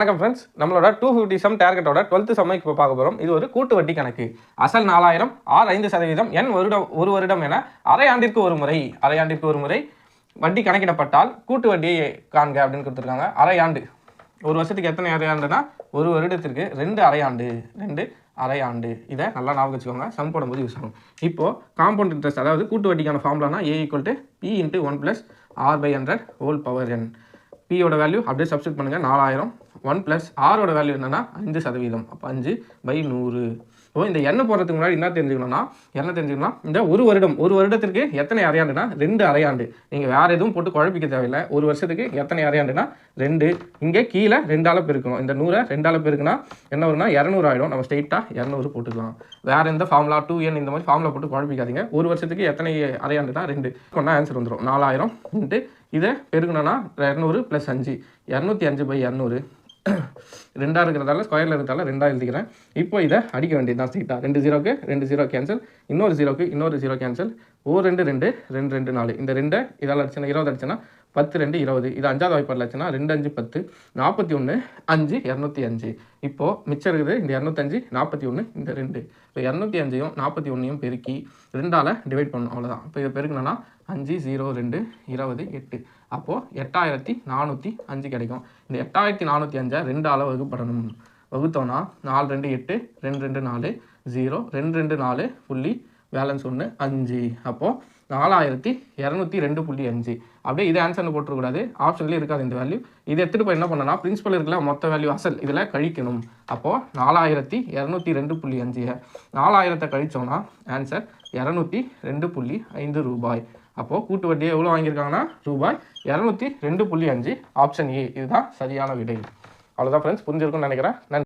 வணக்கம் ஃப்ரெண்ட்ஸ், நம்மளோட 250 some டார்கெட்டோட 12th some இப்போ பார்க்க போகிறோம். இது ஒரு கூட்டு வட்டி கணக்கு. அசல் 4000, ஆர் 5%, என் ஒரு வருடம் என அரை ஆண்டிற்கு ஒரு முறை வட்டி கணக்கிடப்பட்டால் கூட்டு வட்டியை காண்க அப்படின்னு கொடுத்துருக்காங்க. அரை ஆண்டு, ஒரு வருஷத்துக்கு எத்தனை அரை ஆண்டுனா ஒரு வருடத்திற்கு 2 அரை ஆண்டு. இதை நல்லா ஞாபகம் வச்சுக்கோங்க, சம் போடும்போது யூஸ் ஆகும். இப்போது காம்பவுண்ட் இன்ட்ரெஸ்ட், அதாவது கூட்டு வட்டிக்கான ஃபார்முலானா A = P × 1 + R/100 whole power n. பியோட வேல்யூ அப்படியே சப்ஸ்டிட் பண்ணுங்கள், 4000. 1 + ஆரோட வேல்யூ என்னன்னா 5%. அப்போ 5/100. ஓ, இந்த எண்ணெய் போடுறதுக்கு முன்னாடி என்ன தெரிஞ்சுக்கணும்னா இந்த ஒரு வருடத்திற்கு எத்தனை அரையாண்டுனா 2 அரையாண்டு. நீங்கள் வேறு எதுவும் போட்டு குழப்பிக்க தேவையில்லை. ஒரு வருஷத்துக்கு எத்தனை அரையாண்டுனா 2. இங்கே கீழே 2ஆல் பெருக்கணும். இந்த 100 2ஆல் பெருக்குனா என்ன வரும்னா 200 ஆகிடும். நம்ம ஸ்ட்ரெயிட்டாக 200 போட்டுக்கலாம். வேறு எந்த ஃபார்முலா 2n இந்த மாதிரி ஃபார்முலா போட்டு குழப்பிக்காதீங்க. ஒரு வருஷத்துக்கு எத்தனை அரையாண்டுனா 2 கொண்டா ஆன்சர் வந்துடும். 4000 இதை பெருக்கணும்னா 200 + 5 205/200. 2 இருக்கிறதால ஸ்கொயரில் இருக்கிறதால 2 எழுதிக்கிறேன். இப்போ இதை அடிக்க வேண்டியது தான் ஸ்ட்ரெயிட்டாக. 2 0க்கு 2 0 கேன்சல், இன்னொரு 0க்கு இன்னொரு 0 கேன்சல். 2 2 2 2 2 4. இந்த 2 இதால் அடிச்சுன்னா 20 அடிச்சுன்னா 10 2 20. இது 5வது வாய்ப்பாடில் ஆச்சுன்னா 2 5 10 41 5 205. இப்போது மிச்சம் இருக்குது இந்த 205 41 இந்த 2. இப்போ 205யும் 41யும் பெருக்கி 2ஆல் டிவைட் பண்ணணும், அவ்வளோதான். இப்போ இதை பெருக்கணும்னா 5 0 2 20 8. அப்போது 8405 கிடைக்கும். இந்த 8405 2ஆல் வகுப்படணும். வகுத்தோன்னா 4 2 8 2 2 4 0 2 2 4 புள்ளி பேலன்ஸ் 1 5. அப்போது 4202.5. அப்படியே இதை ஆன்சர்னு போட்டுருக்கூடாது, ஆப்ஷன்லேயே இருக்காது இந்த வேல்யூ. இதை எடுத்துகிட்டு போய் என்ன பண்ணனா பிரின்சிபல் இருக்கல மொத்த வேல்யூ அசல் இதில் கழிக்கணும். அப்போது 4202.5 4000 கழிச்சோன்னா ஆன்சர் 202.5 ரூபாய். அப்போது கூட்டு வட்டியை எவ்வளோ வாங்கியிருக்காங்கன்னா ரூபாய் 202.5. ஆப்ஷன் ஏ இதுதான் சரியான விடை. அவ்வளோதான் ஃப்ரெண்ட்ஸ், புரிஞ்சிருக்கும்னு நினைக்கிறேன். நன்றி.